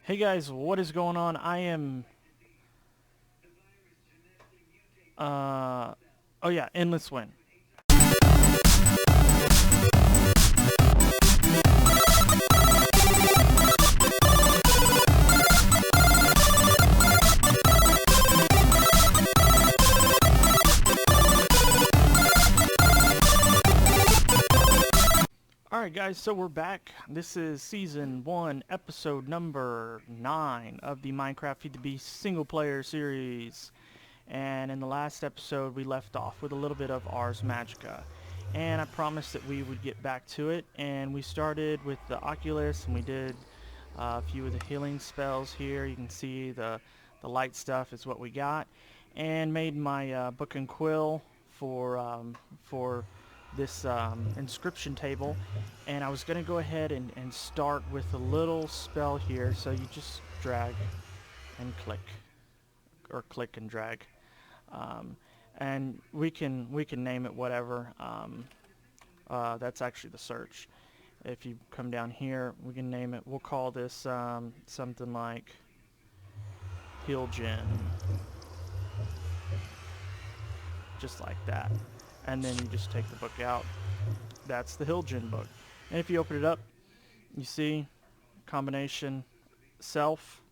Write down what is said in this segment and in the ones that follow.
Hey guys, what is going on? I am, oh yeah, Endless Win. Alright guys, so we're back. This is Season 1, Episode number 9 of the Minecraft Feed the Beast single player series. And in the last episode, we left off with a little bit of Ars Magica. And I promised that we would get back to it. And we started with the Oculus, and we did a few of the healing spells here. You can see the light stuff is what we got. And made my book and quill for this inscription table. And I was going to go ahead and start with a little spell here. So you just drag and click, or click and drag. And we can name it whatever. That's actually the search. If you come down here, we can name it. We'll call this something like Worldjen, just like that. And then you just take the book out. That's the Worldjen book. And if you open it up, you see combination self,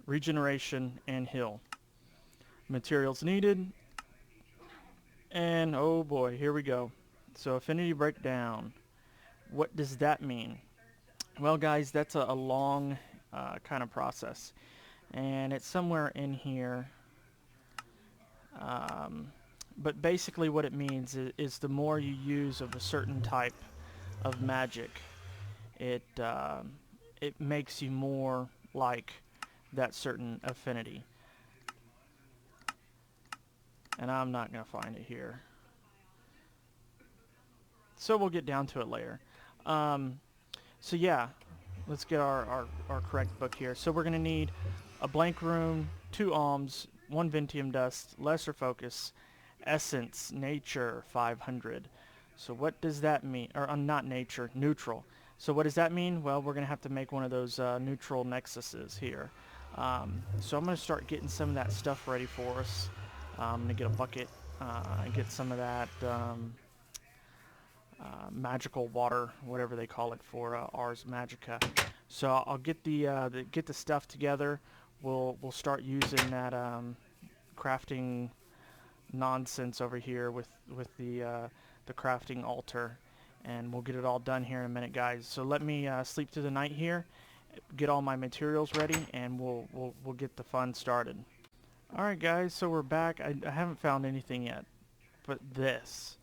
regeneration, and heal. Materials needed. And oh boy, here we go. So affinity breakdown. What does that mean? Well guys, that's a long kind of process. And it's somewhere in here. But basically what it means is the more you use of a certain type of magic, it makes you more like that certain affinity. And I'm not going to find it here. So we'll get down to it later. So yeah, let's get our correct book here. So we're going to need a blank rune, 2 alms, 1 ventium dust, lesser focus, essence, nature, 500. So what does that mean? Or not nature, neutral. So what does that mean? Well, we're going to have to make one of those neutral nexuses here. So I'm going to start getting some of that stuff ready for us. I'm going to get a bucket and get some of that magical water, whatever they call it for Ars Magica. So I'll get the stuff together. We'll start using that crafting nonsense over here with the crafting altar, and we'll get it all done here in a minute, guys. So let me sleep through the night here, get all my materials ready, and we'll get the fun started. Alright guys, so we're back. I haven't found anything yet, but this.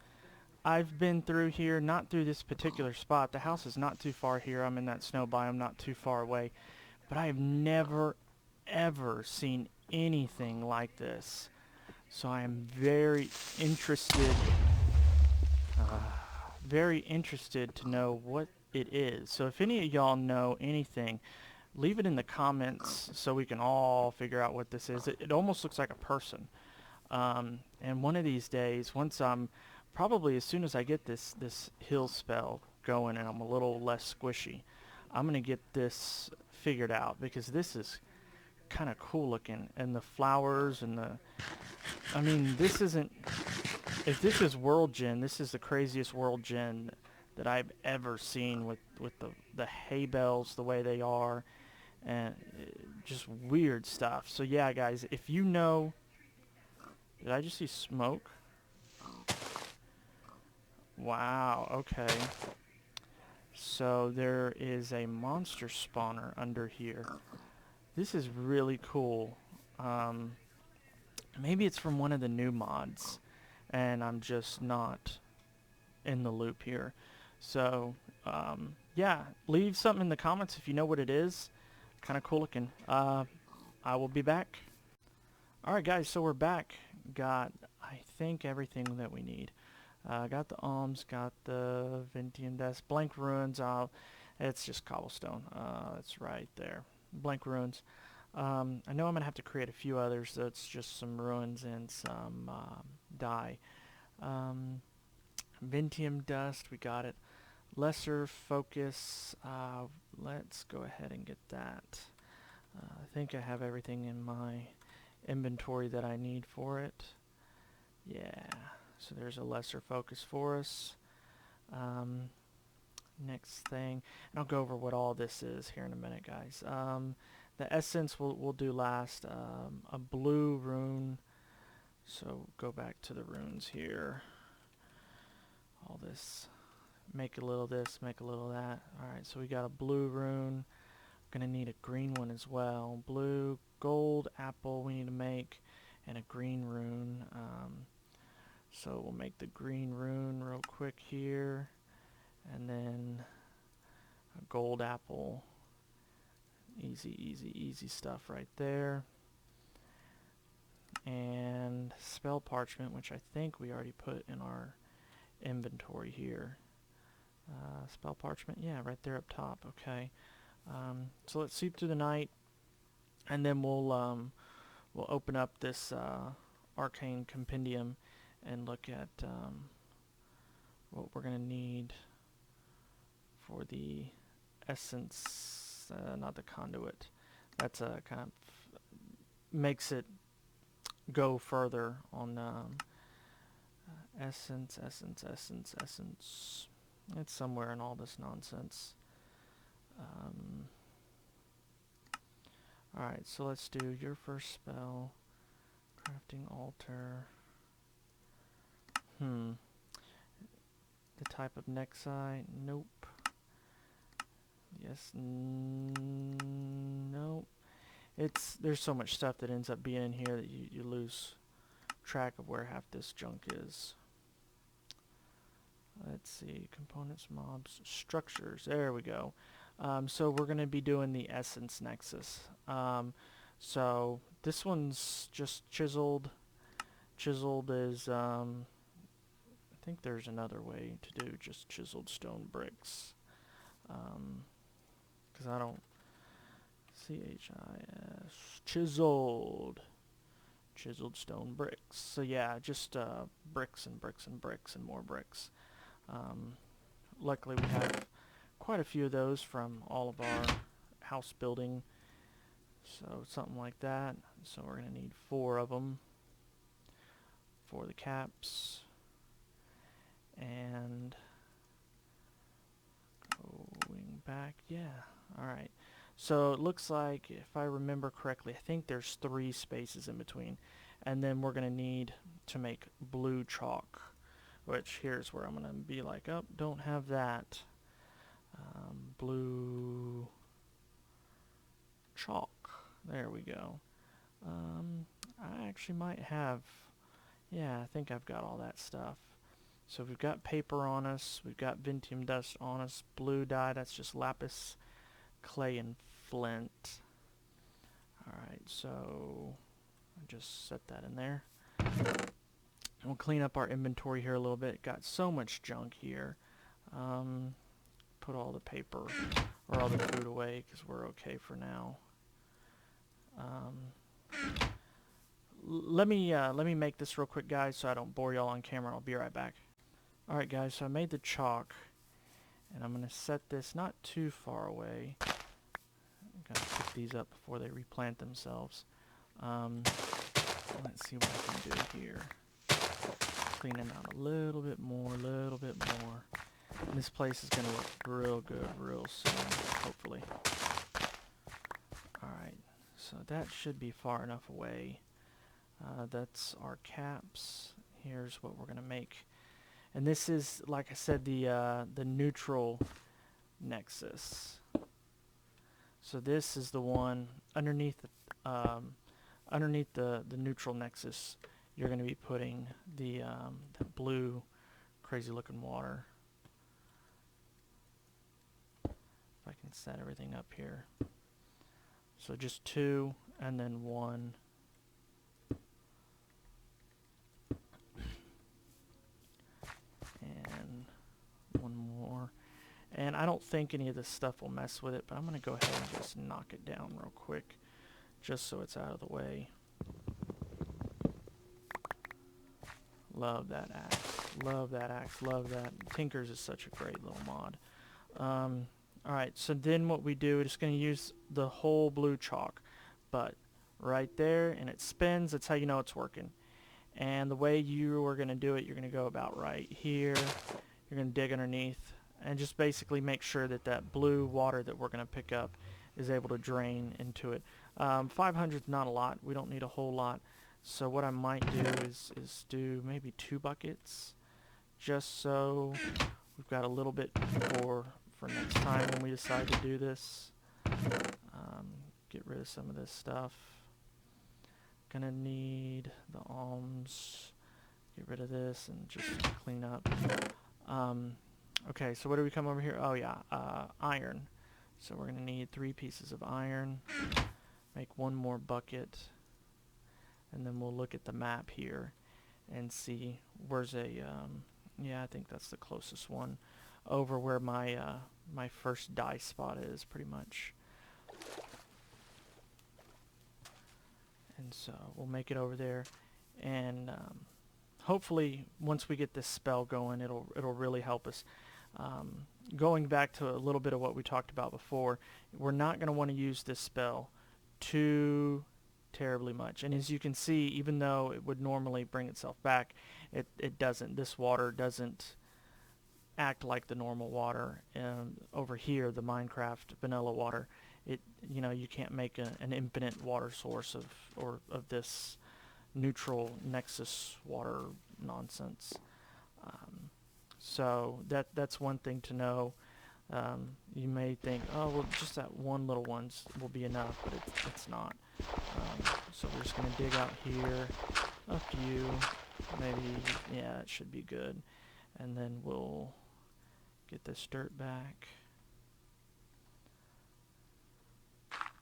I've been through here, not through this particular spot. The house is not too far here. I'm in that snow biome, not too far away. But I have never, ever seen anything like this. So I am very interested to know what it is. So if any of y'all know anything, leave it in the comments so we can all figure out what this is. It almost looks like a person. And one of these days, once I'm probably as soon as I get this heal spell going and I'm a little less squishy, I'm gonna get this figured out, because this is kind of cool looking, and the flowers and I mean, this isn't, if this is Worldjen, this is the craziest Worldjen that I've ever seen, with the hay bales the way they are, and just weird stuff. So yeah guys, if you know, did I just see smoke? Wow, okay. So there is a monster spawner under here. This is really cool. Maybe it's from one of the new mods, and I'm just not in the loop here. So, yeah, leave something in the comments if you know what it is. Kind of cool looking. I will be back. Alright guys, so we're back. Got, I think, everything that we need. Got the alms, got the ventium dust, blank ruins. It's just cobblestone. It's right there. Blank ruins. I know I'm going to have to create a few others. That's just some ruins and some dye. Ventium dust, we got it. Lesser focus. Let's go ahead and get that. I think I have everything in my inventory that I need for it. Yeah, so there's a lesser focus for us. Next thing, and I'll go over what all this is here in a minute, guys. The essence we'll do last. A blue rune. So go back to the runes here. All this. Make a little of this, make a little of that. Alright, so we got a blue rune. Gonna need a green one as well. Blue, gold, apple we need to make, and a green rune. So we'll make the green rune real quick here, and then a gold apple. Easy, easy, easy stuff right there. And spell parchment, which I think we already put in our inventory here. Spell parchment, yeah, right there up top. Okay. So let's sleep through the night, and then we'll open up this arcane compendium and look at what we're gonna need for the essence, not the conduit. That's kind of makes it go further on essence. It's somewhere in all this nonsense. Alright, so let's do your first spell. Crafting altar. The type of nexi. Nope. Yes. Nope. There's so much stuff that ends up being in here that you lose track of where half this junk is. Let's see, components, mobs, structures. There we go. So we're going to be doing the essence nexus. So this one's just chiseled. Chiseled is, I think there's another way to do just chiseled stone bricks. Because I don't, C-H-I-S, chiseled. Chiseled stone bricks. So yeah, just bricks and bricks and bricks and more bricks. Luckily we have quite a few of those from all of our house building, so something like that. So we're going to need 4 of them for the caps. And going back, yeah, alright. So it looks like, if I remember correctly, I think there's 3 spaces in between. And then we're going to need to make blue chalk, which here's where I'm going to be like, oh, don't have that. Blue chalk. There we go. I actually might have, yeah, I think I've got all that stuff. So we've got paper on us, we've got Ventium dust on us, blue dye, that's just lapis, clay, and flint. Alright, so I'll just set that in there. We'll clean up our inventory here a little bit. Got so much junk here. Put all the paper or all the food away because we're okay for now. Let me make this real quick, guys, so I don't bore y'all on camera. I'll be right back. All right, guys. So I made the chalk, and I'm gonna set this not too far away. Gotta pick these up before they replant themselves. Let's see what I can do here. Clean it out a little bit more, And this place is going to look real good real soon, hopefully. Alright, so that should be far enough away. That's our caps. Here's what we're going to make. And this is, like I said, the neutral nexus. So this is the one underneath the neutral nexus. You're going to be putting the blue crazy looking water. If I can set everything up here. So just 2 and then 1. And 1 more. And I don't think any of this stuff will mess with it, but I'm going to go ahead and just knock it down real quick, just so it's out of the way. Love that axe. Love that axe. Love that. Tinker's is such a great little mod. Alright, so then what we do, we're just going to use the whole blue chalk. but right there, and it spins. That's how you know it's working. And the way you are going to do it, you're going to go about right here. You're going to dig underneath and just basically make sure that that blue water that we're going to pick up is able to drain into it. 500 is not a lot. We don't need a whole lot. So what I might do is do maybe 2 buckets, just so we've got a little bit for next time when we decide to do this. Get rid of some of this stuff. Gonna need the alms. Get rid of this and just clean up. Okay, so what do we come over here? Oh yeah, iron. So we're gonna need 3 pieces of iron. Make 1 more bucket, and then we'll look at the map here and see where's a yeah, I think that's the closest one over where my my first dye spot is, pretty much. And so we'll make it over there, and hopefully once we get this spell going, it'll really help us. Going back to a little bit of what we talked about before, we're not going to want to use this spell too terribly much. And as you can see, even though it would normally bring itself back, it doesn't. This water doesn't act like the normal water. Over here, the Minecraft vanilla water, you can't make an infinite water source of this neutral nexus water nonsense. So that's one thing to know. You may think, oh well, just that one little one will be enough, but it's not. So we're just going to dig out here a few, maybe, yeah, it should be good. And then we'll get this dirt back.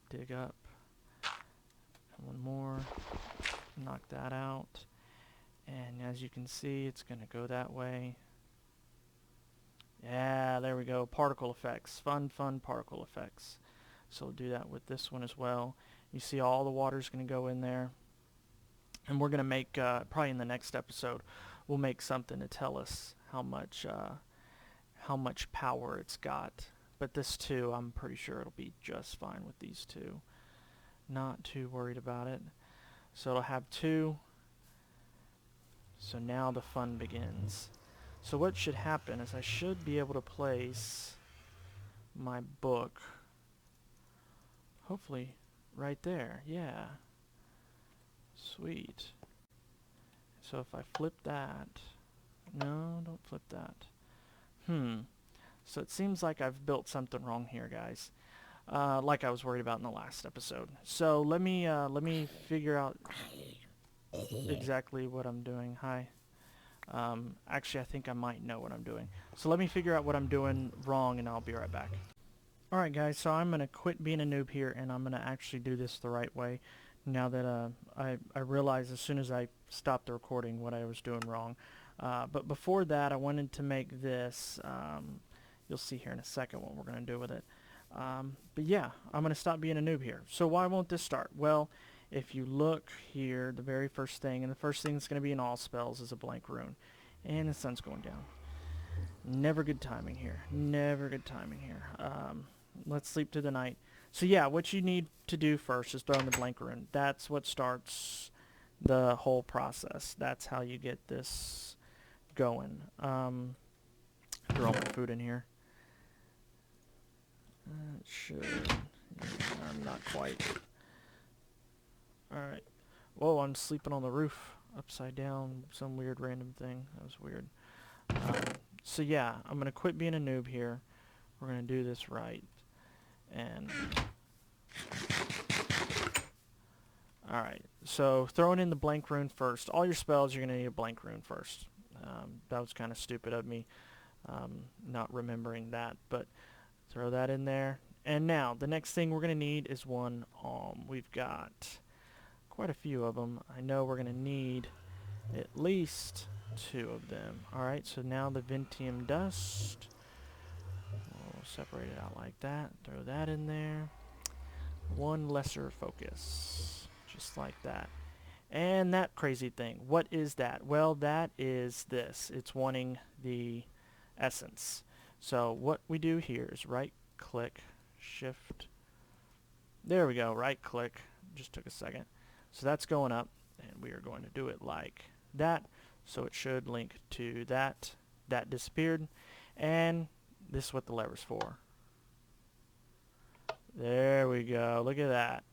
Dig up. And 1 more. Knock that out. And as you can see, it's going to go that way. Yeah, there we go. Particle effects. Fun particle effects. So we'll do that with this one as well. You see all the water's going to go in there. And we're going to make, probably in the next episode, we'll make something to tell us how much power it's got. But this too, I'm pretty sure it'll be just fine with these 2. Not too worried about it. So it'll have 2. So now the fun begins. So what should happen is I should be able to place my book, hopefully right there. Yeah. Sweet. So if I flip that, no, don't flip that. So it seems like I've built something wrong here, guys. Like I was worried about in the last episode. So let me figure out exactly what I'm doing. Hi. Actually, I think I might know what I'm doing. So let me figure out what I'm doing wrong, and I'll be right back. Alright guys, so I'm going to quit being a noob here, and I'm going to actually do this the right way. Now that I realized as soon as I stopped the recording what I was doing wrong. But before that, I wanted to make this. You'll see here in a second what we're going to do with it. But yeah, I'm going to stop being a noob here. So why won't this start? Well, if you look here, the very first thing, and the first thing that's going to be in all spells is a blank rune. And the sun's going down. Never good timing here. Never good timing here. Let's sleep through the night. So yeah, what you need to do first is throw in the blank rune. That's what starts the whole process. That's how you get this going. Throw all my food in here. It should. I'm not quite. Alright. Whoa, I'm sleeping on the roof. Upside down. Some weird random thing. That was weird. So yeah, I'm going to quit being a noob here. We're going to do this right. And alright, so throwing in the blank rune first. All your spells, you're going to need a blank rune first. That was kind of stupid of me, not remembering that, but throw that in there. And now, the next thing we're going to need is 1 alm. We've got quite a few of them. I know we're going to need at least 2 of them. Alright, so now the Ventium dust. We'll separate it out like that. Throw that in there. 1 lesser focus. Just like that. And that crazy thing. What is that? Well, that is this. It's wanting the essence. So what we do here is right click, shift. There we go. Right click. just took a second. So that's going up, and we are going to do it like that. So it should link to that. That disappeared, and this is what the lever's for. There we go. Look at that.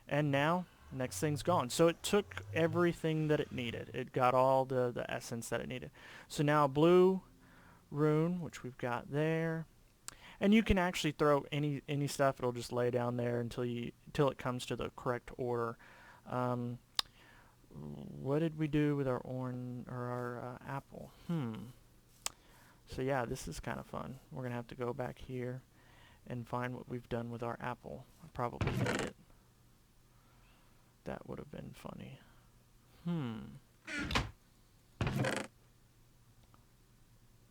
And now, next thing's gone. So it took everything that it needed. It got all the essence that it needed. So now blue rune, which we've got there. And you can actually throw any stuff. It'll just lay down there until it comes to the correct order. What did we do with our orange or our apple? So yeah, this is kind of fun. We're gonna have to go back here and find what we've done with our apple. I probably made it. That would have been funny.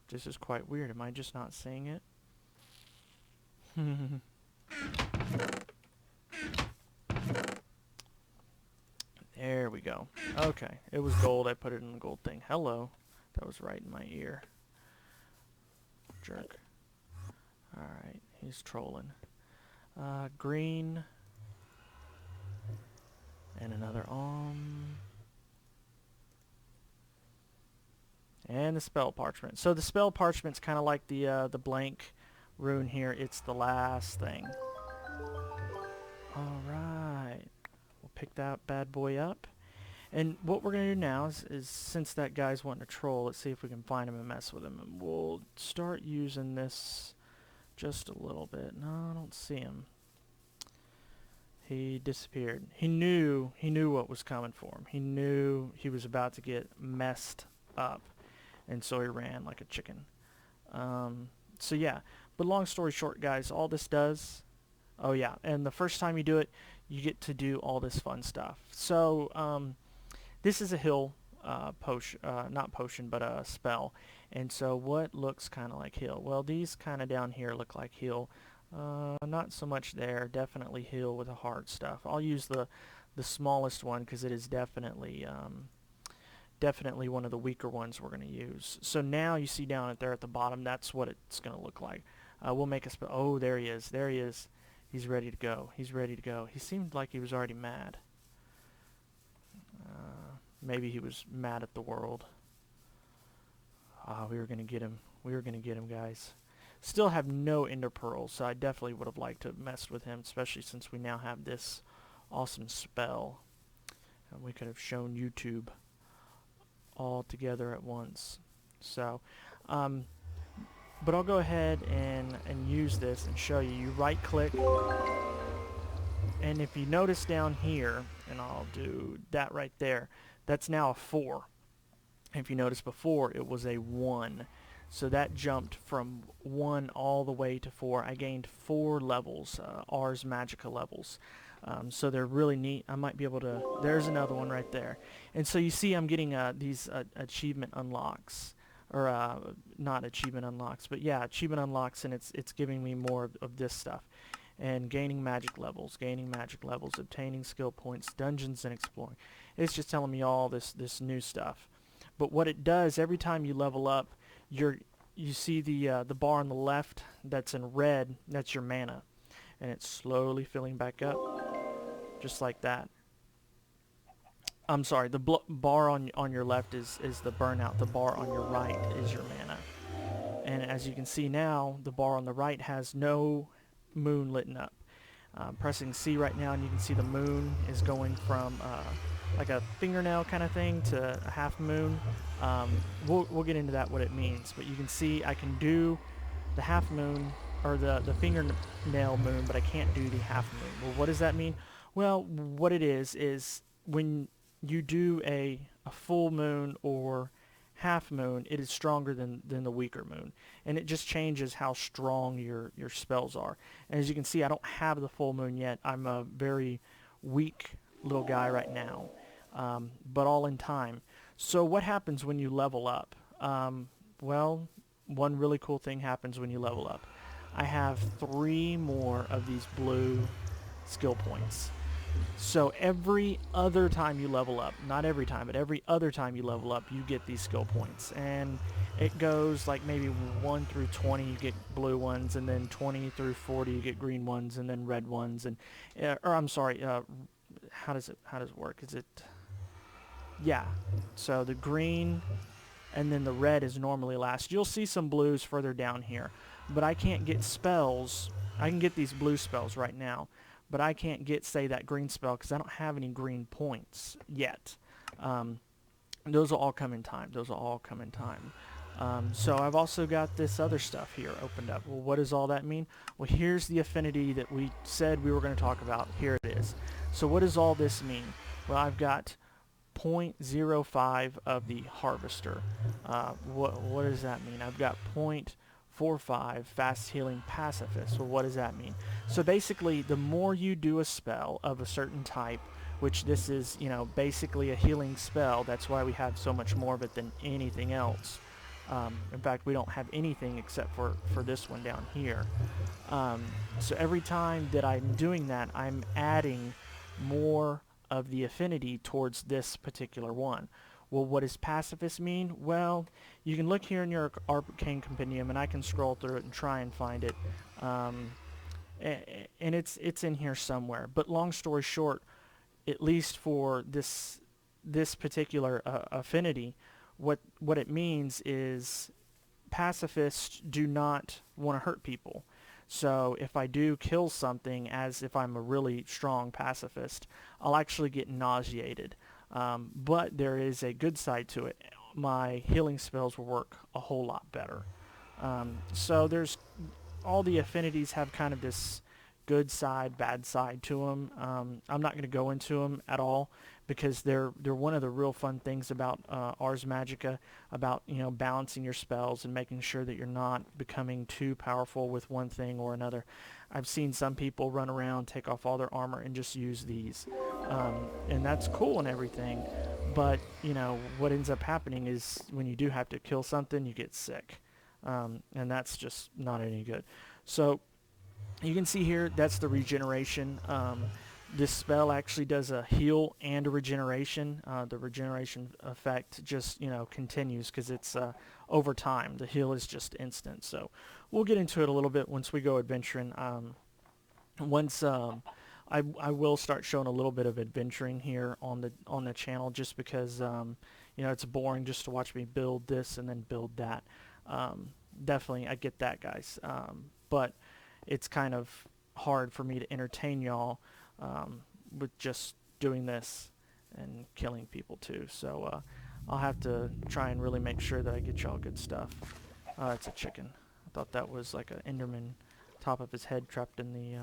This is quite weird. Am I just not seeing it? There we go. Okay, it was gold. I put it in the gold thing. Hello. That was right in my ear. Jerk. Alright, he's trolling. Green. And another and the spell parchment. So the spell parchment's kind of like the blank rune here. It's the last thing. Alright. We'll pick that bad boy up. And what we're going to do now is since that guy's wanting to troll, let's see if we can find him and mess with him. And we'll start using this just a little bit. No, I don't see him. He disappeared. He knew what was coming for him. He knew he was about to get messed up. And so he ran like a chicken. So yeah. But long story short, guys, all this does... Oh yeah, and the first time you do it, you get to do all this fun stuff. So, this is a heal potion, not potion, but a spell. And so what looks kind of like heal? Well, these kind of down here look like heal. Not so much there. Definitely heal with the hard stuff. I'll use the smallest one because it is definitely definitely one of the weaker ones we're going to use. So now you see down there at the bottom, that's what it's going to look like. We'll make a spell. Oh, there he is. There he is. He's ready to go. He's ready to go. He seemed like he was already mad. Maybe he was mad at the world. We were going to get him. We were going to get him, guys. Still have no ender pearls, so I definitely would have liked to have messed with him, especially since we now have this awesome spell. And we could have shown YouTube all together at once. So, but I'll go ahead and use this and show you. You right click, and if you notice down here, and I'll do that right there, that's now a 4. If you notice before, it was a 1. So that jumped from 1 all the way to 4. I gained 4 levels, Ars Magica levels. So they're really neat. I might be able to... There's another one right there. And so you see I'm getting these achievement unlocks. Or not achievement unlocks, but yeah, achievement unlocks, and it's giving me more of this stuff. And gaining magic levels, obtaining skill points, dungeons, and exploring. It's just telling me all this new stuff. But what it does, every time you level up, you see the bar on the left that's in red, that's your mana. And it's slowly filling back up, just like that. I'm sorry, the bar on your left is the burnout. The bar on your right is your mana. And as you can see now, the bar on the right has no moon lit up. Pressing C right now, and you can see the moon is going from like a fingernail kind of thing to a half moon. We'll get into that, what it means. But you can see I can do the half moon, or the fingernail moon, but I can't do the half moon. Well, what does that mean? Well, what it is when you do a full moon or half moon, it is stronger than the weaker moon. And it just changes how strong your spells are. And as you can see, I don't have the full moon yet. I'm a very weak little guy right now, but all in time. So what happens when you level up? Well, one really cool thing happens when you level up. I have 3 more of these blue skill points. So every other time you level up, not every time, but every other time you level up, you get these skill points. And it goes like maybe 1 through 20 you get blue ones, and then 20 through 40 you get green ones, and then red ones, and or I'm sorry, how does it work? Is it, yeah, so the green and then the red is normally last. You'll see some blues further down here, but I can't get spells. I can get these blue spells right now, but I can't get, say, that green spell because I don't have any green points yet. Those will all come in time. So I've also got this other stuff here opened up. Well, what does all that mean? Well, here's the affinity that we said we were going to talk about. Here it is. So what does all this mean? Well, I've got 0.05 of the harvester. What does that mean? I've got 0.45 fast healing pacifist. Well, what does that mean? So basically, the more you do a spell of a certain type, which this is, you know, basically a healing spell. That's why we have so much more of it than anything else. In fact, we don't have anything except for this one down here. So every time that I'm doing that, I'm adding more of the affinity towards this particular one. Well, what does pacifist mean? Well, you can look here in your Arcane Compendium, and I can scroll through it and try and find it. And it's in here somewhere. But long story short, at least for this particular affinity, what it means is pacifists do not want to hurt people. So if I do kill something, as if I'm a really strong pacifist, I'll actually get nauseated. But there is a good side to it. My healing spells will work a whole lot better. So there's all the affinities have kind of this good side, bad side to them. I'm not going to go into them at all because they're one of the real fun things about Ars Magica, about, you know, balancing your spells and making sure that you're not becoming too powerful with one thing or another. I've seen some people run around, take off all their armor, and just use these, and that's cool and everything. But you know what ends up happening is when you do have to kill something, you get sick, and that's just not any good. So you can see here, that's the regeneration. This spell actually does a heal and a regeneration. The regeneration effect just, you know, continues because it's over time. The heal is just instant. So we'll get into it a little bit once we go adventuring. Once I will start showing a little bit of adventuring here on the channel, just because you know, it's boring just to watch me build this and then build that. Definitely, I get that, guys. But it's kind of hard for me to entertain y'all with just doing this and killing people too. So I'll have to try and really make sure that I get y'all good stuff. It's a chicken. I thought that was like an Enderman, top of his head trapped in the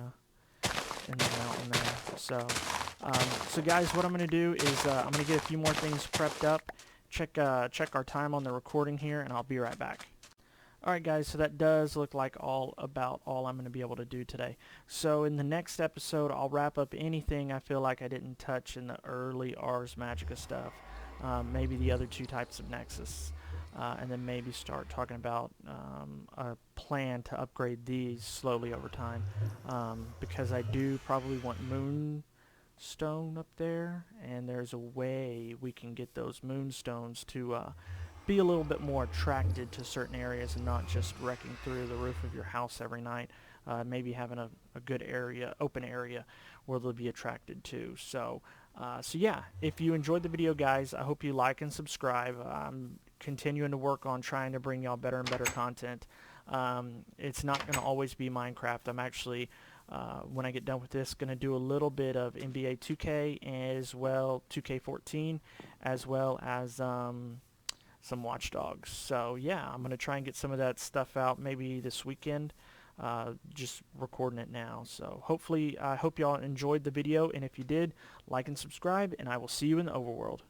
mountain there. So guys, what I'm gonna do is I'm gonna get a few more things prepped up. Check our time on the recording here, and I'll be right back. Alright guys, so that does look like all I'm going to be able to do today. So in the next episode, I'll wrap up anything I feel like I didn't touch in the early Ars Magica stuff. Maybe the other two types of Nexus. And then maybe start talking about a plan to upgrade these slowly over time. Because I do probably want Moonstone up there. And there's a way we can get those Moonstones to be a little bit more attracted to certain areas and not just wrecking through the roof of your house every night. Maybe having a good area, open area, where they'll be attracted to. So yeah, if you enjoyed the video, guys, I hope you like and subscribe. I'm continuing to work on trying to bring y'all better and better content. It's not going to always be Minecraft. I'm actually, when I get done with this, going to do a little bit of NBA 2K as well, 2K14, as well as some Watch Dogs. So yeah, I'm going to try and get some of that stuff out maybe this weekend. Just recording it now. So hopefully, I hope y'all enjoyed the video, and if you did, like and subscribe, and I will see you in the overworld.